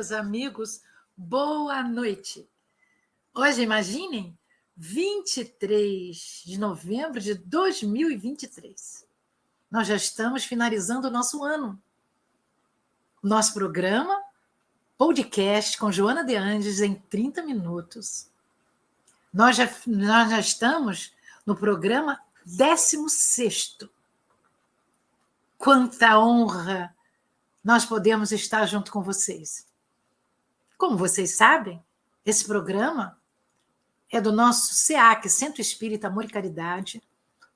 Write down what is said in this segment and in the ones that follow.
meus amigos, boa noite. Hoje, imaginem, 23 de novembro de 2023. Nós já estamos finalizando o nosso ano. Nosso programa, podcast com Joana de Andes em 30 minutos. Nós já estamos no programa 16º. Quanta honra nós podemos estar junto com vocês. Como vocês sabem, esse programa é do nosso SEAC, Centro Espírita Amor e Caridade,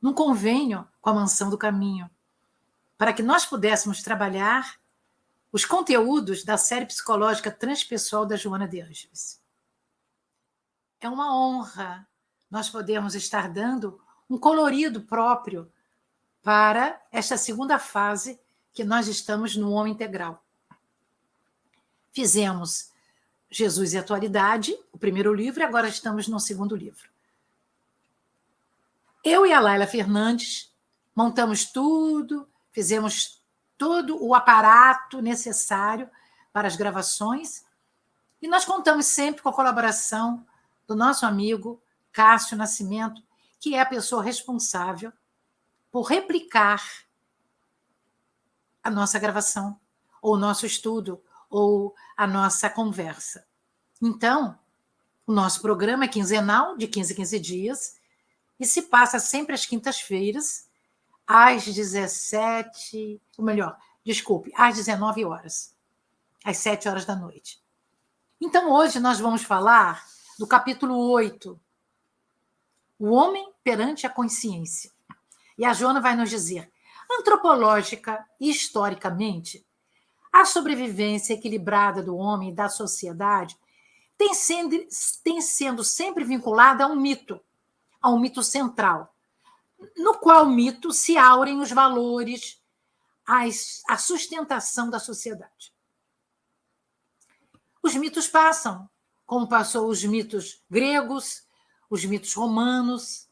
num convênio com a Mansão do Caminho, para que nós pudéssemos trabalhar os conteúdos da série psicológica transpessoal da Joana de Ângeles. É uma honra nós podermos estar dando um colorido próprio para esta segunda fase que nós estamos no Homem Integral. Fizemos Jesus e Atualidade, o primeiro livro, e agora estamos no segundo livro. Eu e a Laila Fernandes montamos tudo, fizemos todo o aparato necessário para as gravações e nós contamos sempre com a colaboração do nosso amigo Cássio Nascimento, que é a pessoa responsável por replicar a nossa gravação, ou o nosso estudo, ou a nossa conversa. Então, o nosso programa é quinzenal, de 15 em 15 dias, e se passa sempre às quintas-feiras, às 19 horas, às 7 horas da noite. Então, hoje nós vamos falar do capítulo 8, O Homem perante a Consciência. E a Joana vai nos dizer, antropológica e historicamente, a sobrevivência equilibrada do homem e da sociedade tem sendo sempre vinculada a um mito central, no qual o mito se aurem os valores, a sustentação da sociedade. Os mitos passam, como passou os mitos gregos, os mitos romanos.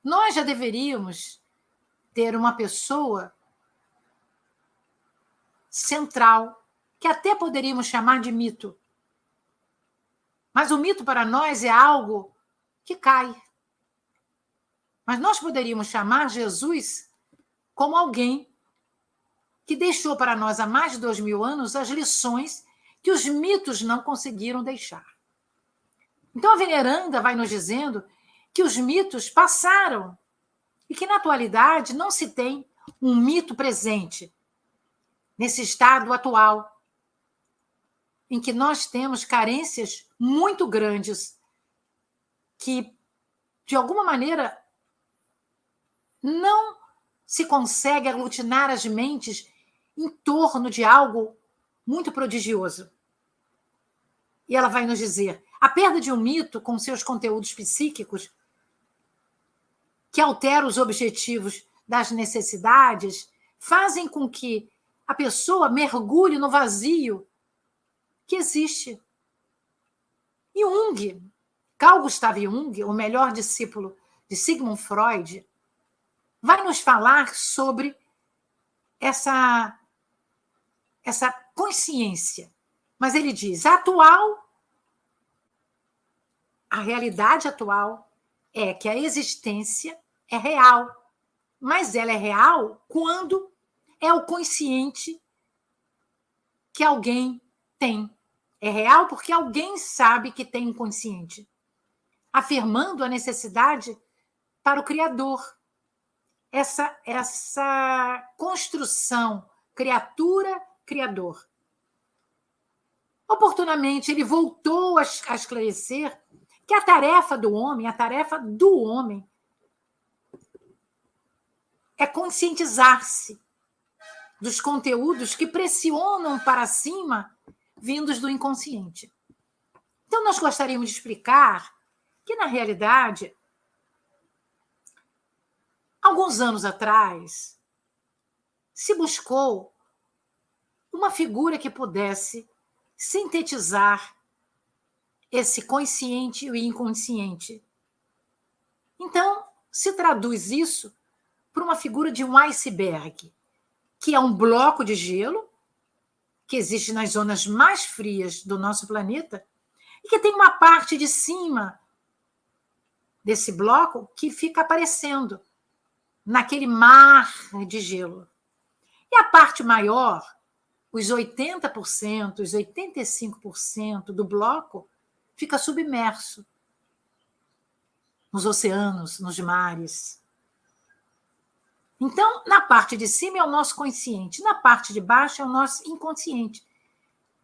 Nós já deveríamos ter uma pessoa central, que até poderíamos chamar de mito. Mas o mito para nós é algo que cai. Mas nós poderíamos chamar Jesus como alguém que deixou para nós há mais de 2000 anos as lições que os mitos não conseguiram deixar. Então a veneranda vai nos dizendo que os mitos passaram e que na atualidade não se tem um mito presente nesse estado atual, em que nós temos carências muito grandes que, de alguma maneira, não se consegue aglutinar as mentes em torno de algo muito prodigioso. E ela vai nos dizer, a perda de um mito com seus conteúdos psíquicos, que altera os objetivos das necessidades, fazem com que a pessoa mergulhe no vazio que existe. E Carl Gustav Jung, o melhor discípulo de Sigmund Freud, vai nos falar sobre essa consciência. Mas ele diz, a realidade atual é que a existência é real, mas ela é real quando é o consciente que alguém tem. É real porque alguém sabe que tem um consciente, afirmando a necessidade para o Criador. Essa construção, criatura-criador. Oportunamente, ele voltou a esclarecer que a tarefa do homem é conscientizar-se dos conteúdos que pressionam para cima vindos do inconsciente. Então, nós gostaríamos de explicar que, na realidade, alguns anos atrás, se buscou uma figura que pudesse sintetizar esse consciente e o inconsciente. Então, se traduz isso para uma figura de um iceberg, que é um bloco de gelo que existe nas zonas mais frias do nosso planeta, e que tem uma parte de cima desse bloco que fica aparecendo naquele mar de gelo. E a parte maior, os 80%, os 85% do bloco, fica submerso nos oceanos, nos mares. Então, na parte de cima é o nosso consciente, na parte de baixo é o nosso inconsciente,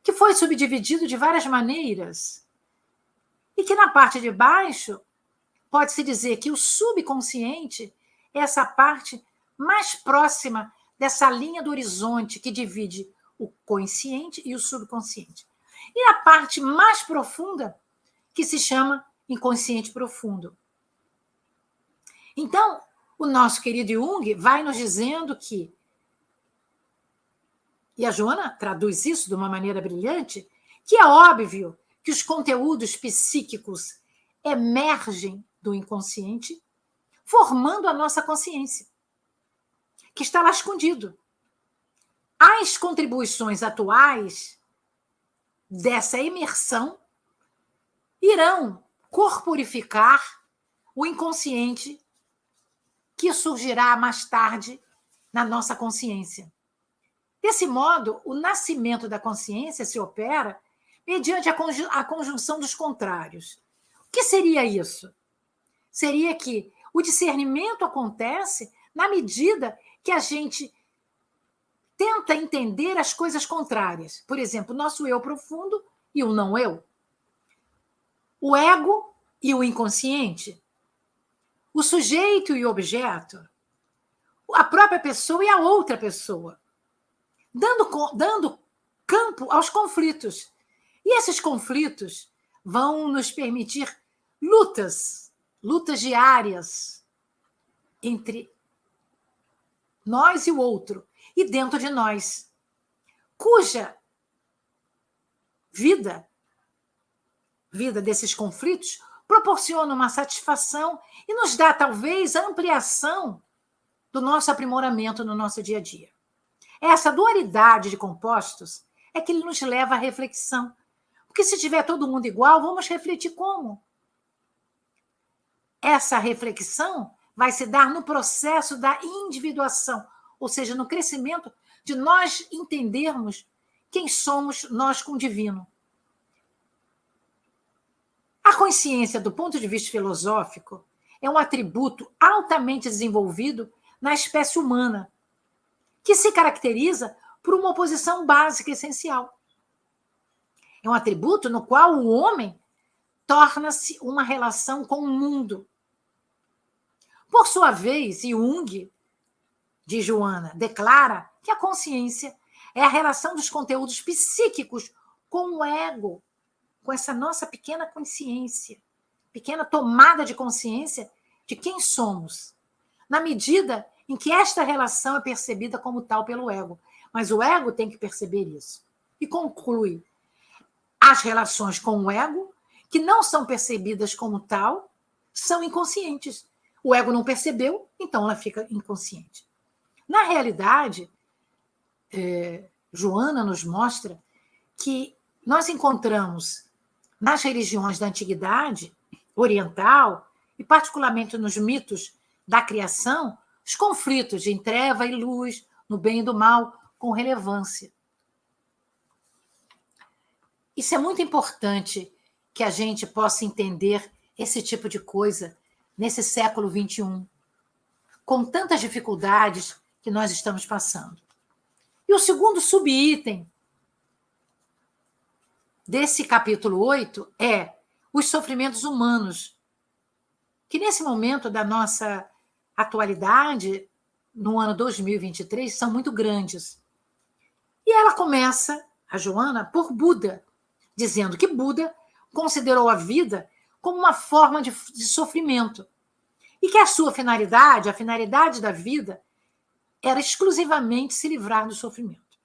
que foi subdividido de várias maneiras. E que na parte de baixo, pode-se dizer que o subconsciente é essa parte mais próxima dessa linha do horizonte que divide o consciente e o subconsciente. E a parte mais profunda, que se chama inconsciente profundo. Então, o nosso querido Jung vai nos dizendo que, e a Joana traduz isso de uma maneira brilhante, que é óbvio que os conteúdos psíquicos emergem do inconsciente, formando a nossa consciência, que está lá escondido. As contribuições atuais dessa imersão irão corporificar o inconsciente que surgirá mais tarde na nossa consciência. Desse modo, o nascimento da consciência se opera mediante a conjunção dos contrários. O que seria isso? Seria que o discernimento acontece na medida que a gente tenta entender as coisas contrárias. Por exemplo, o nosso eu profundo e o não eu. O ego e o inconsciente. O sujeito e o objeto. A própria pessoa e a outra pessoa. Dando campo aos conflitos. E esses conflitos vão nos permitir lutas diárias entre nós e o outro, e dentro de nós, cuja vida desses conflitos, proporciona uma satisfação e nos dá, talvez, a ampliação do nosso aprimoramento no nosso dia a dia. Essa dualidade de compostos é que nos leva à reflexão. Porque se tiver todo mundo igual, vamos refletir como? Essa reflexão vai se dar no processo da individuação, ou seja, no crescimento de nós entendermos quem somos nós com o divino. A consciência, do ponto de vista filosófico, é um atributo altamente desenvolvido na espécie humana, que se caracteriza por uma oposição básica e essencial. É um atributo no qual o homem torna-se uma relação com o mundo. Por sua vez, Jung, de Joana, declara que a consciência é a relação dos conteúdos psíquicos com o ego, com essa nossa pequena consciência, pequena tomada de consciência de quem somos, na medida em que esta relação é percebida como tal pelo ego. Mas o ego tem que perceber isso. E conclui: as relações com o ego, que não são percebidas como tal, são inconscientes. O ego não percebeu, então ela fica inconsciente. Na realidade, Joana nos mostra que nós encontramos nas religiões da antiguidade oriental, e particularmente nos mitos da criação, os conflitos em treva e luz, no bem e do mal, com relevância. Isso é muito importante que a gente possa entender esse tipo de coisa nesse século XXI, com tantas dificuldades que nós estamos passando. E o segundo subitem desse capítulo 8 é os sofrimentos humanos, que nesse momento da nossa atualidade, no ano 2023, são muito grandes. E ela começa, a Joana, por Buda, dizendo que Buda considerou a vida como uma forma de sofrimento e que a sua finalidade, a finalidade da vida, era exclusivamente se livrar do sofrimento.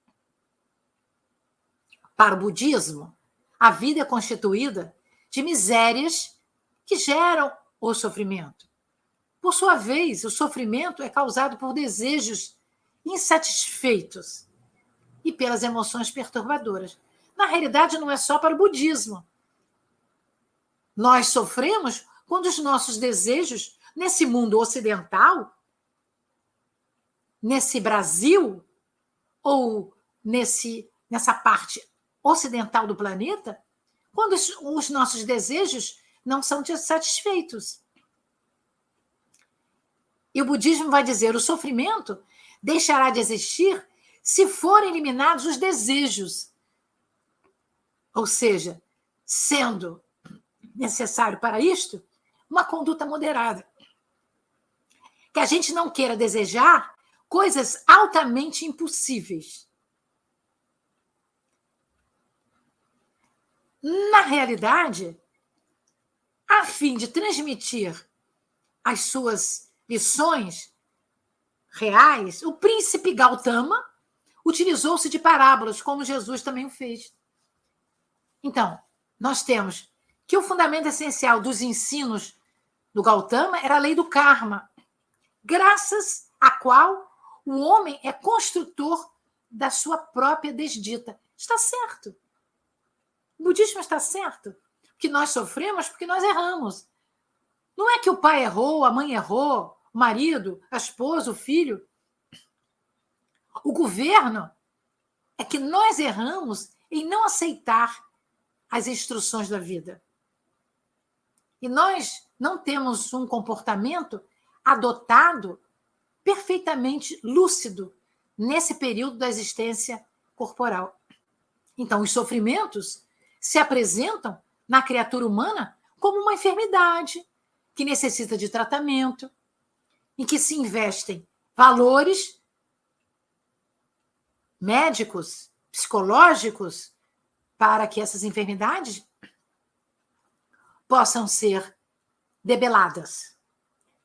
Para o budismo, a vida é constituída de misérias que geram o sofrimento. Por sua vez, o sofrimento é causado por desejos insatisfeitos. e pelas emoções perturbadoras. Na realidade, não é só para o budismo. Nós sofremos quando os nossos desejos, nesse mundo ocidental, nesse Brasil, ou nessa parte ocidental do planeta, quando os nossos desejos não são satisfeitos. E o budismo vai dizer: o sofrimento deixará de existir se forem eliminados os desejos. Ou seja, sendo necessário para isto uma conduta moderada. Que a gente não queira desejar coisas altamente impossíveis. Na realidade, a fim de transmitir as suas lições reais, o príncipe Gautama utilizou-se de parábolas, como Jesus também o fez. Então, nós temos que o fundamento essencial dos ensinos do Gautama era a lei do karma, graças à qual o homem é construtor da sua própria desdita. Está certo. O budismo está certo. Que nós sofremos porque nós erramos. Não é que o pai errou, a mãe errou, o marido, a esposa, o filho. O governo é que nós erramos em não aceitar as instruções da vida. E nós não temos um comportamento adotado perfeitamente lúcido nesse período da existência corporal. Então, os sofrimentos se apresentam na criatura humana como uma enfermidade que necessita de tratamento, em que se investem valores médicos, psicológicos, para que essas enfermidades possam ser debeladas.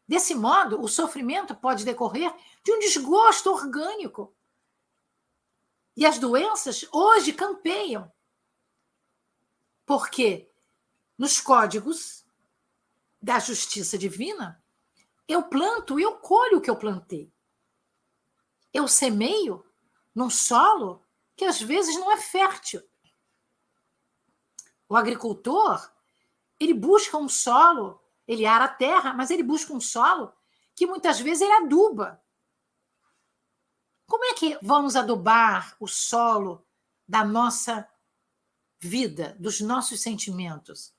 Desse modo, o sofrimento pode decorrer de um desgosto orgânico. E as doenças hoje campeiam. Porque nos códigos da justiça divina, eu planto e eu colho o que eu plantei. Eu semeio num solo que às vezes não é fértil. O agricultor, ele busca um solo, ele ara a terra, mas ele busca um solo que muitas vezes ele aduba. Como é que vamos adubar o solo da nossa vida, dos nossos sentimentos?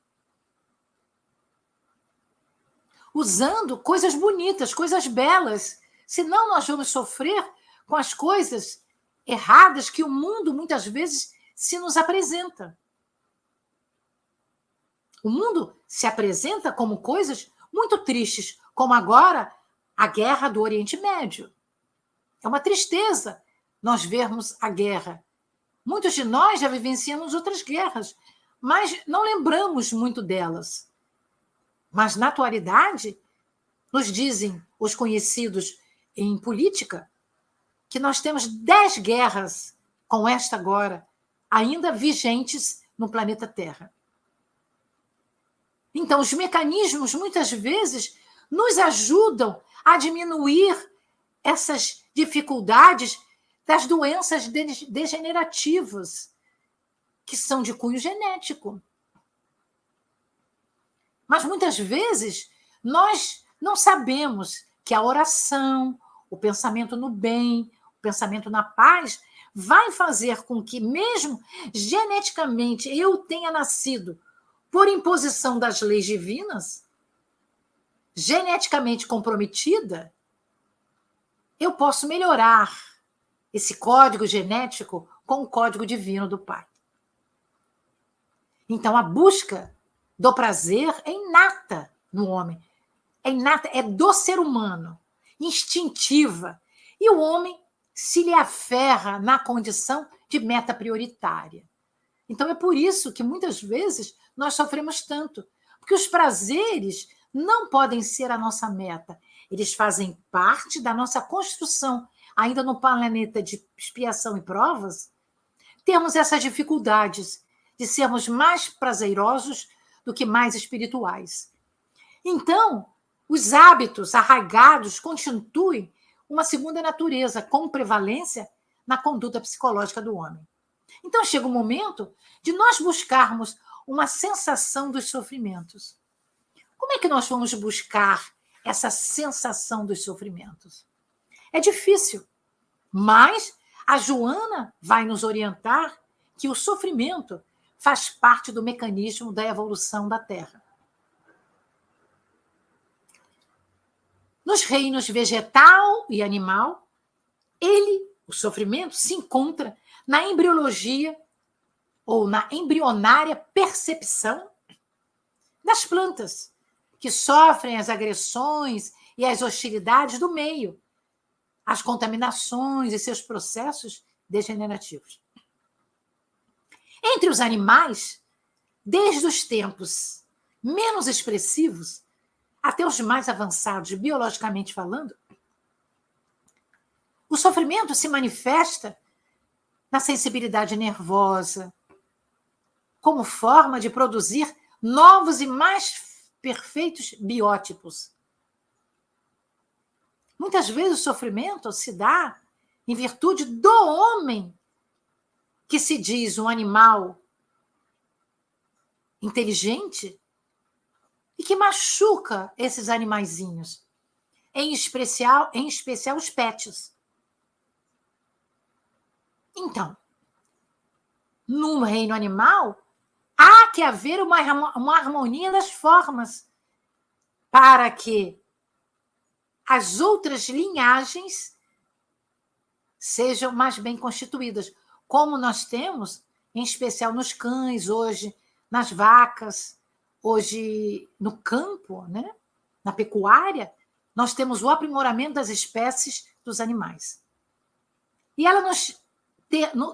Usando coisas bonitas, coisas belas. Senão nós vamos sofrer com as coisas erradas que o mundo muitas vezes se nos apresenta. O mundo se apresenta como coisas muito tristes, como agora a guerra do Oriente Médio. É uma tristeza nós vermos a guerra. Muitos de nós já vivenciamos outras guerras, mas não lembramos muito delas. Mas, na atualidade, nos dizem os conhecidos em política que nós temos 10 guerras, com esta agora, ainda vigentes no planeta Terra. Então, os mecanismos, muitas vezes, nos ajudam a diminuir essas dificuldades das doenças degenerativas, que são de cunho genético. Mas, muitas vezes, nós não sabemos que a oração, o pensamento no bem, o pensamento na paz, vai fazer com que, mesmo geneticamente, eu tenha nascido por imposição das leis divinas, geneticamente comprometida, eu posso melhorar esse código genético com o código divino do Pai. Então, a busca do prazer é inata no homem. É inata, é do ser humano, instintiva. E o homem se lhe aferra na condição de meta prioritária. Então, é por isso que, muitas vezes, nós sofremos tanto. Porque os prazeres não podem ser a nossa meta. Eles fazem parte da nossa construção. Ainda no planeta de expiação e provas, temos essas dificuldades de sermos mais prazerosos do que mais espirituais. Então, os hábitos arraigados constituem uma segunda natureza com prevalência na conduta psicológica do homem. Então, chega o momento de nós buscarmos uma sensação dos sofrimentos. Como é que nós vamos buscar essa sensação dos sofrimentos? É difícil, mas a Joana vai nos orientar que o sofrimento faz parte do mecanismo da evolução da Terra. Nos reinos vegetal e animal, o sofrimento, se encontra na embriologia ou na embrionária percepção das plantas, que sofrem as agressões e as hostilidades do meio, as contaminações e seus processos degenerativos. Entre os animais, desde os tempos menos expressivos até os mais avançados, biologicamente falando, o sofrimento se manifesta na sensibilidade nervosa, como forma de produzir novos e mais perfeitos biótipos. Muitas vezes o sofrimento se dá em virtude do homem, que se diz um animal inteligente e que machuca esses animaizinhos, em especial os pets. Então, no reino animal, há que haver uma harmonia das formas para que as outras linhagens sejam mais bem constituídas, como nós temos, em especial nos cães, hoje, nas vacas, hoje no campo, né? Na pecuária, nós temos o aprimoramento das espécies dos animais. E ela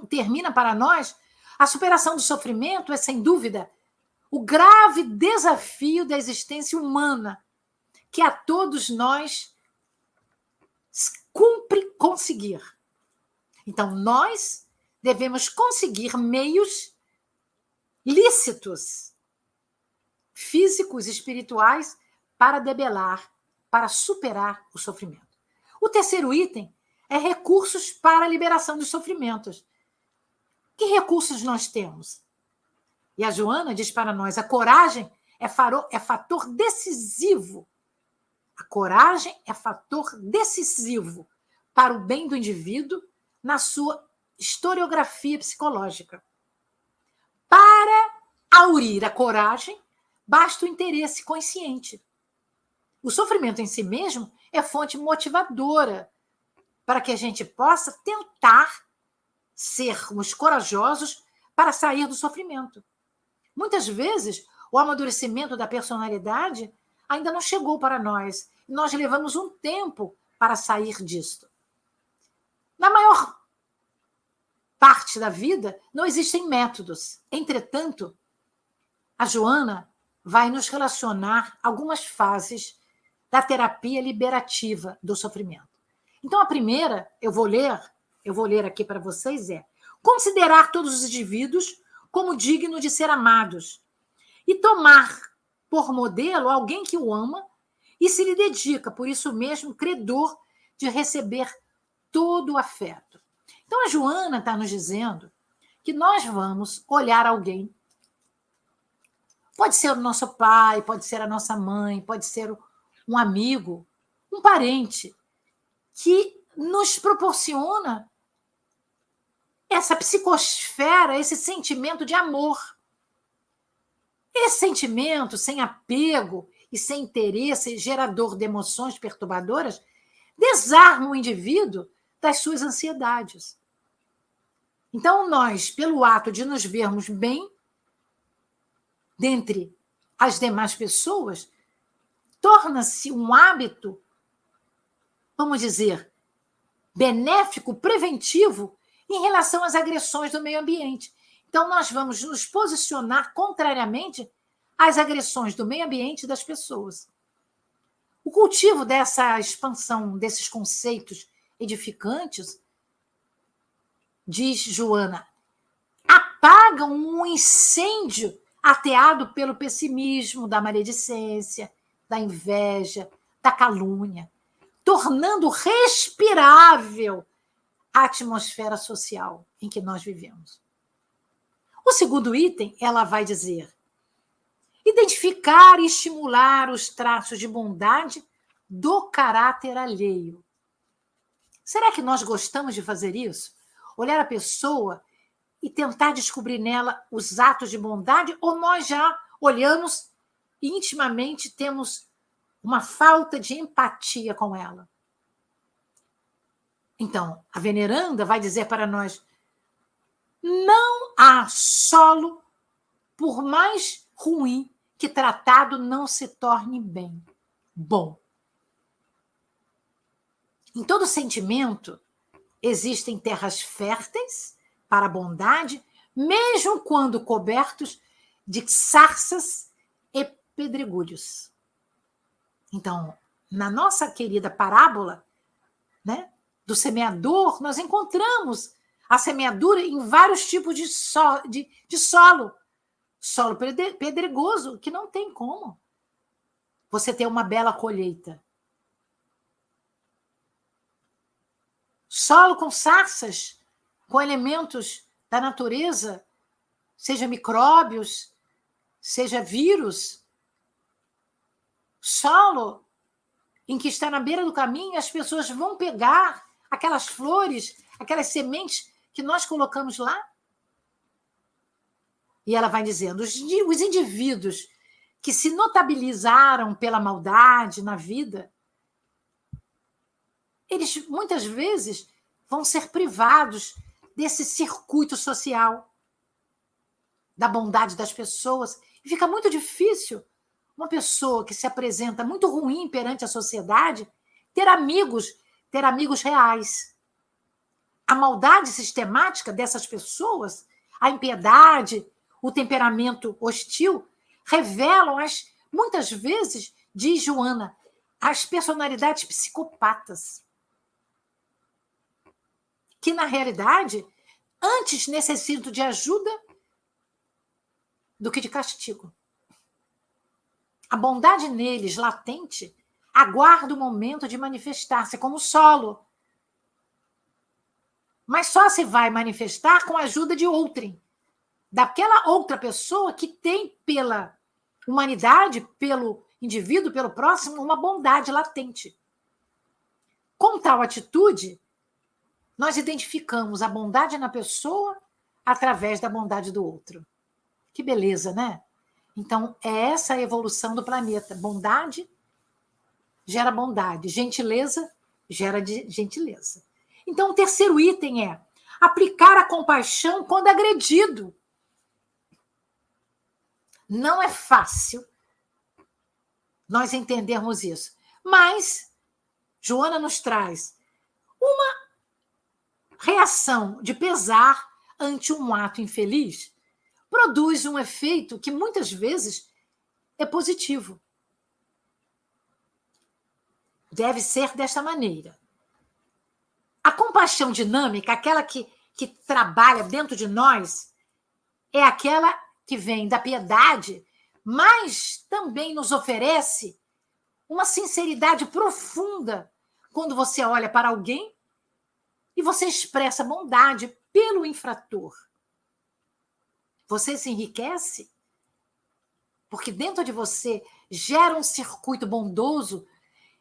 termina para nós, a superação do sofrimento é, sem dúvida, o grave desafio da existência humana, que a todos nós cumpre conseguir. Então, nós devemos conseguir meios lícitos, físicos e espirituais, para debelar, para superar o sofrimento. O terceiro item é recursos para a liberação dos sofrimentos. Que recursos nós temos? E a Joana diz para nós, a coragem é fator decisivo. A coragem é fator decisivo para o bem do indivíduo na sua historiografia psicológica. Para aurir a coragem, basta o interesse consciente. O sofrimento em si mesmo é fonte motivadora para que a gente possa tentar sermos corajosos para sair do sofrimento. Muitas vezes, o amadurecimento da personalidade ainda não chegou para nós. E nós levamos um tempo para sair disto. Na maior parte da vida, não existem métodos. Entretanto, a Joana vai nos relacionar algumas fases da terapia liberativa do sofrimento. Então, a primeira, eu vou ler aqui para vocês, é considerar todos os indivíduos como dignos de ser amados e tomar por modelo alguém que o ama e se lhe dedica, por isso mesmo, credor de receber todo o afeto. Então, a Joana está nos dizendo que nós vamos olhar alguém. Pode ser o nosso pai, pode ser a nossa mãe, pode ser um amigo, um parente, que nos proporciona essa psicosfera, esse sentimento de amor. Esse sentimento sem apego e sem interesse, gerador de emoções perturbadoras, desarma o indivíduo das suas ansiedades. Então, nós, pelo ato de nos vermos bem dentre as demais pessoas, torna-se um hábito, vamos dizer, benéfico, preventivo, em relação às agressões do meio ambiente. Então, nós vamos nos posicionar contrariamente às agressões do meio ambiente e das pessoas. O cultivo dessa expansão, desses conceitos edificantes, diz Joana, apaga um incêndio ateado pelo pessimismo, da maledicência, da inveja, da calúnia, tornando respirável a atmosfera social em que nós vivemos. O segundo item, ela vai dizer: identificar e estimular os traços de bondade do caráter alheio. Será que nós gostamos de fazer isso? Olhar a pessoa e tentar descobrir nela os atos de bondade, ou nós já olhamos e intimamente temos uma falta de empatia com ela? Então, a veneranda vai dizer para nós: não há solo, por mais ruim que tratado não se torne bom. Em todo sentimento existem terras férteis para a bondade, mesmo quando cobertos de sarças e pedregulhos. Então, na nossa querida parábola, né, do semeador, nós encontramos a semeadura em vários tipos de solo. Solo pedregoso, que não tem como você ter uma bela colheita. Solo com sarças, com elementos da natureza, seja micróbios, seja vírus. Solo em que está na beira do caminho, as pessoas vão pegar aquelas flores, aquelas sementes que nós colocamos lá. E ela vai dizendo: os indivíduos que se notabilizaram pela maldade na vida, eles muitas vezes vão ser privados desse circuito social, da bondade das pessoas. E fica muito difícil uma pessoa que se apresenta muito ruim perante a sociedade ter amigos reais. A maldade sistemática dessas pessoas, a impiedade, o temperamento hostil, revelam, muitas vezes, diz Joana, as personalidades psicopatas, que, na realidade, antes necessitam de ajuda do que de castigo. A bondade neles, latente, aguarda o momento de manifestar-se como solo. Mas só se vai manifestar com a ajuda de outrem, daquela outra pessoa que tem pela humanidade, pelo indivíduo, pelo próximo, uma bondade latente. Com tal atitude, nós identificamos a bondade na pessoa através da bondade do outro. Que beleza, né? Então, é essa a evolução do planeta. Bondade gera bondade. Gentileza gera gentileza. Então, o terceiro item é aplicar a compaixão quando agredido. Não é fácil nós entendermos isso. Mas Joana nos traz uma reação de pesar ante um ato infeliz, produz um efeito que muitas vezes é positivo. Deve ser desta maneira. A compaixão dinâmica, aquela que trabalha dentro de nós, é aquela que vem da piedade, mas também nos oferece uma sinceridade profunda quando você olha para alguém e você expressa bondade pelo infrator. Você se enriquece porque dentro de você gera um circuito bondoso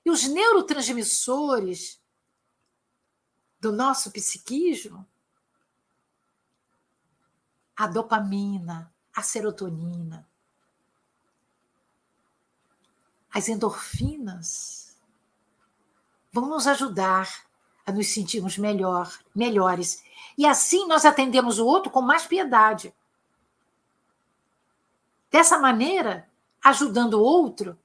e os neurotransmissores do nosso psiquismo, a dopamina, a serotonina, as endorfinas, vão nos ajudar a nos sentirmos melhores. E assim nós atendemos o outro com mais piedade. Dessa maneira, ajudando o outro,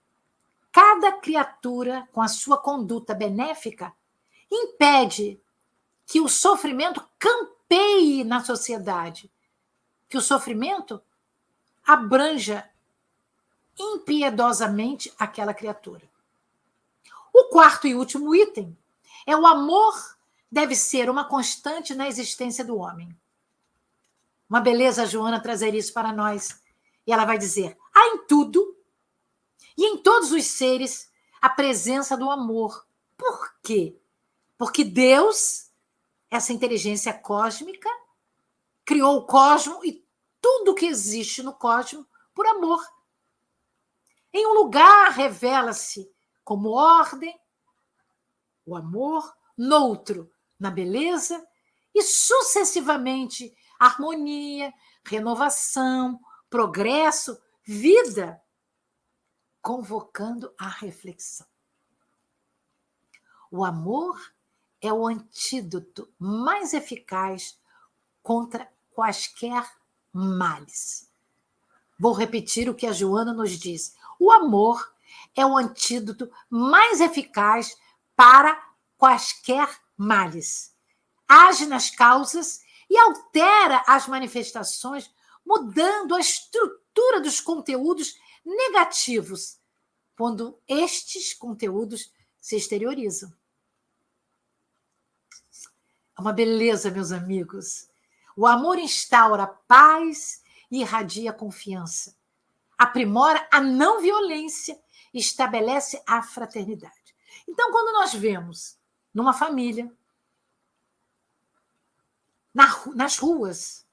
cada criatura, com a sua conduta benéfica, impede que o sofrimento campeie na sociedade, que o sofrimento abranja impiedosamente aquela criatura. O quarto e último item é: o amor deve ser uma constante na existência do homem. Uma beleza a Joana trazer isso para nós. E ela vai dizer: há em tudo e em todos os seres a presença do amor. Por quê? Porque Deus essa inteligência cósmica criou o cosmo e tudo que existe no cosmo por amor. Em um lugar revela-se como ordem, o amor, noutro, na beleza, e sucessivamente harmonia, renovação, progresso, vida, convocando a reflexão. O amor é o antídoto mais eficaz contra quaisquer males. Vou repetir o que a Joana nos diz. O amor é o antídoto mais eficaz para quaisquer males. Age nas causas e altera as manifestações, mudando a estrutura dos conteúdos negativos, quando estes conteúdos se exteriorizam. É uma beleza, meus amigos. O amor instaura paz e irradia confiança. Aprimora a não violência e estabelece a fraternidade. Então, quando nós vemos numa família, nas ruas,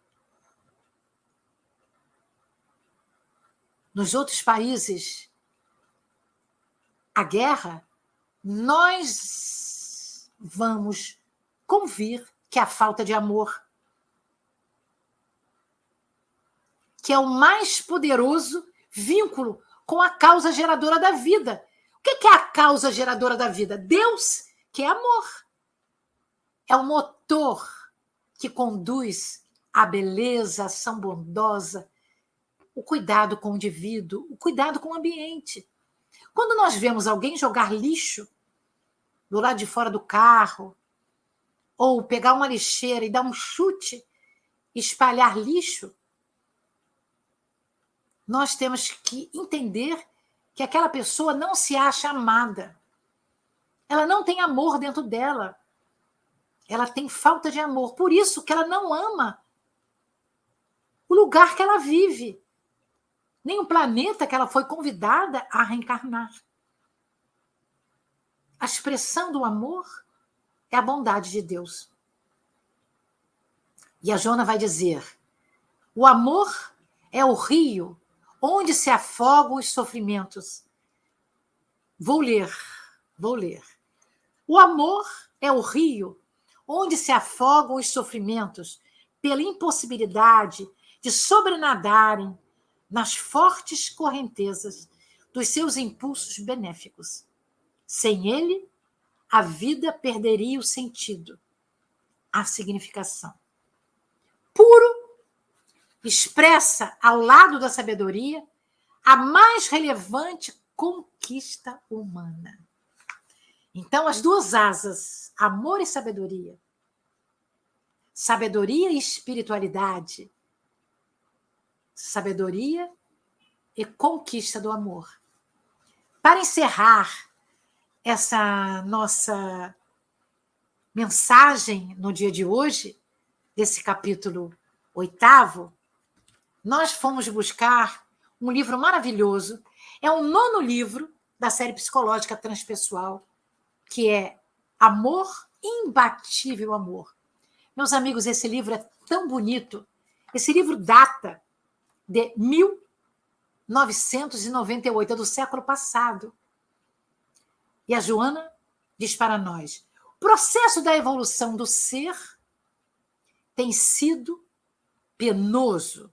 nos outros países, a guerra, nós vamos convir que a falta de amor, que é o mais poderoso vínculo com a causa geradora da vida. O que é a causa geradora da vida? Deus, que é amor. É o motor que conduz à beleza, a ação bondosa, o cuidado com o indivíduo, o cuidado com o ambiente. Quando nós vemos alguém jogar lixo do lado de fora do carro, ou pegar uma lixeira e dar um chute, espalhar lixo, nós temos que entender que aquela pessoa não se acha amada. Ela não tem amor dentro dela. Ela tem falta de amor. Por isso que ela não ama o lugar que ela vive, nem o planeta que ela foi convidada a reencarnar. A expressão do amor é a bondade de Deus. E a Joana vai dizer: o amor é o rio onde se afogam os sofrimentos. Vou ler. O amor é o rio onde se afogam os sofrimentos pela impossibilidade de sobrenadarem nas fortes correntezas dos seus impulsos benéficos. Sem ele, a vida perderia o sentido, a significação. Puro, expressa ao lado da sabedoria a mais relevante conquista humana. Então, as duas asas, amor e sabedoria e espiritualidade, sabedoria e conquista do amor. Para encerrar essa nossa mensagem no dia de hoje, desse capítulo 8º, nós fomos buscar um livro maravilhoso. É o 9º livro da série psicológica transpessoal, que é Amor, Imbatível Amor. Meus amigos, esse livro é tão bonito. Esse livro data de 1998, é do século passado. E a Joana diz para nós: o processo da evolução do ser tem sido penoso.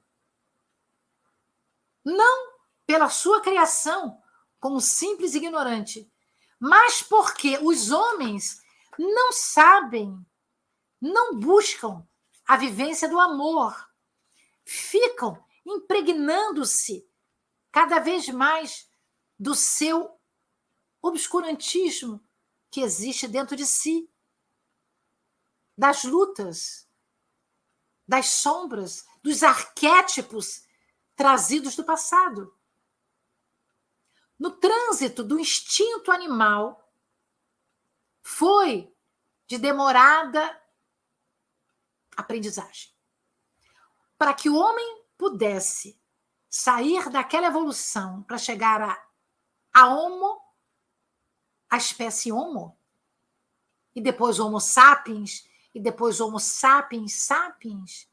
Não pela sua criação como simples ignorante, mas porque os homens não sabem, não buscam a vivência do amor, ficam impregnando-se cada vez mais do seu obscurantismo que existe dentro de si, das lutas, das sombras, dos arquétipos trazidos do passado. No trânsito do instinto animal, foi de demorada aprendizagem. Para que o homem pudesse sair daquela evolução para chegar a Homo, a espécie Homo, e depois Homo sapiens, e depois Homo sapiens sapiens.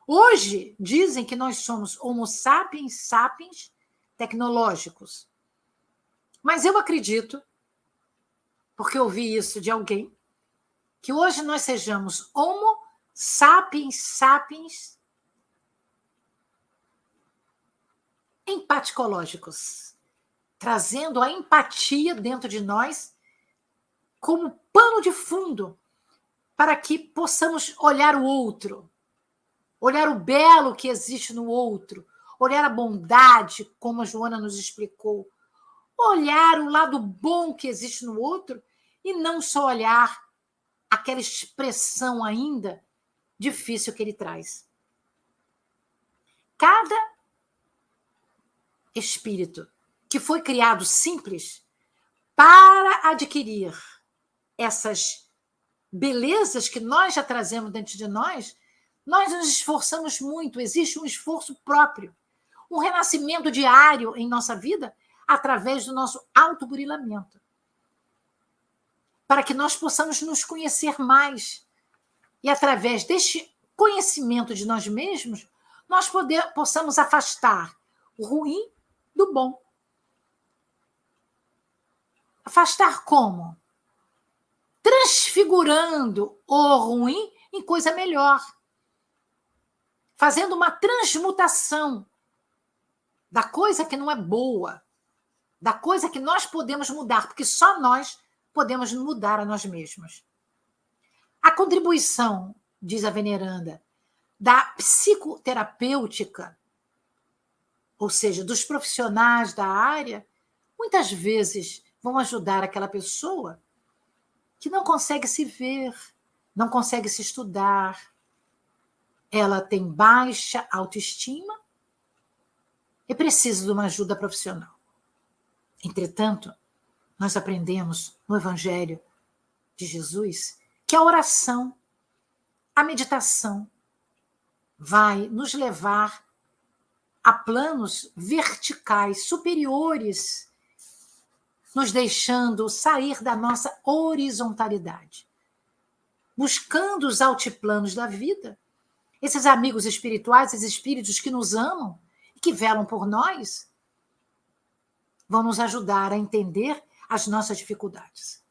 Hoje, dizem que nós somos Homo sapiens sapiens tecnológicos. Mas eu acredito, porque eu ouvi isso de alguém, que hoje nós sejamos Homo sapiens sapiens empaticológicos, trazendo a empatia dentro de nós como pano de fundo para que possamos olhar o outro, olhar o belo que existe no outro, olhar a bondade, como a Joana nos explicou, olhar o lado bom que existe no outro e não só olhar aquela expressão ainda difícil que ele traz. Cada espírito que foi criado simples para adquirir essas belezas que nós já trazemos dentro de nós nos esforçamos muito, existe um esforço próprio, um renascimento diário em nossa vida através do nosso autoburilamento, para que nós possamos nos conhecer mais e através deste conhecimento de nós mesmos, nós possamos afastar o ruim do bom. Afastar como? Transfigurando o ruim em coisa melhor. Fazendo uma transmutação da coisa que não é boa, da coisa que nós podemos mudar, porque só nós podemos mudar a nós mesmos. A contribuição, diz a veneranda, da psicoterapêutica, ou seja, dos profissionais da área, muitas vezes vão ajudar aquela pessoa que não consegue se ver, não consegue se estudar, ela tem baixa autoestima e precisa de uma ajuda profissional. Entretanto, nós aprendemos no Evangelho de Jesus que a oração, a meditação, vai nos levar a planos verticais, superiores, nos deixando sair da nossa horizontalidade, buscando os altiplanos da vida, esses amigos espirituais, esses espíritos que nos amam e que velam por nós, vão nos ajudar a entender as nossas dificuldades.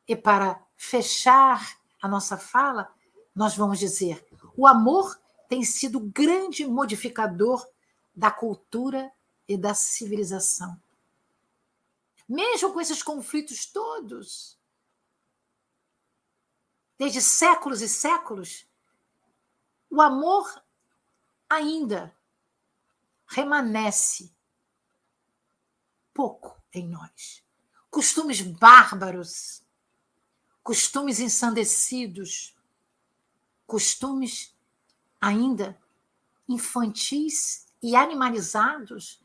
E para fechar a nossa fala, nós vamos dizer: o amor tem sido o grande modificador da cultura e da civilização. Mesmo com esses conflitos todos, desde séculos e séculos, o amor ainda remanesce pouco em nós. Costumes bárbaros, costumes ensandecidos, costumes ainda infantis e animalizados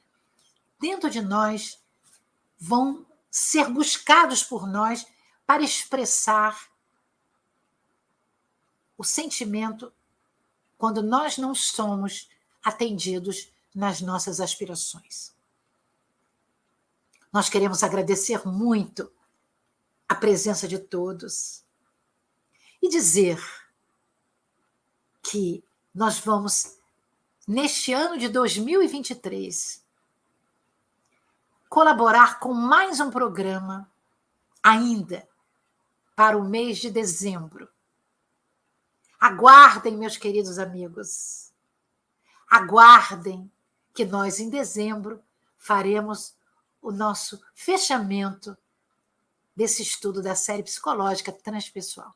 dentro de nós vão ser buscados por nós para expressar o sentimento quando nós não somos atendidos nas nossas aspirações. Nós queremos agradecer muito a presença de todos e dizer que nós vamos, neste ano de 2023, colaborar com mais um programa ainda para o mês de dezembro. Aguardem, meus queridos amigos. Aguardem que nós, em dezembro, faremos o nosso fechamento desse estudo da série psicológica transpessoal.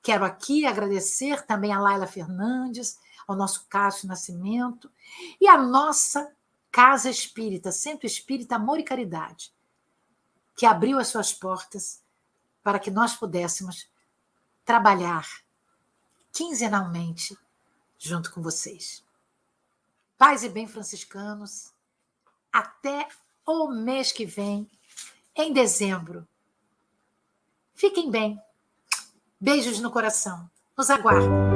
Quero aqui agradecer também a Laila Fernandes, ao nosso Cássio Nascimento e à nossa Casa Espírita, Centro Espírita Amor e Caridade, que abriu as suas portas para que nós pudéssemos trabalhar quinzenalmente junto com vocês. Paz e bem, franciscanos, até o mês que vem, em dezembro. Fiquem bem. Beijos no coração. Nos aguardem.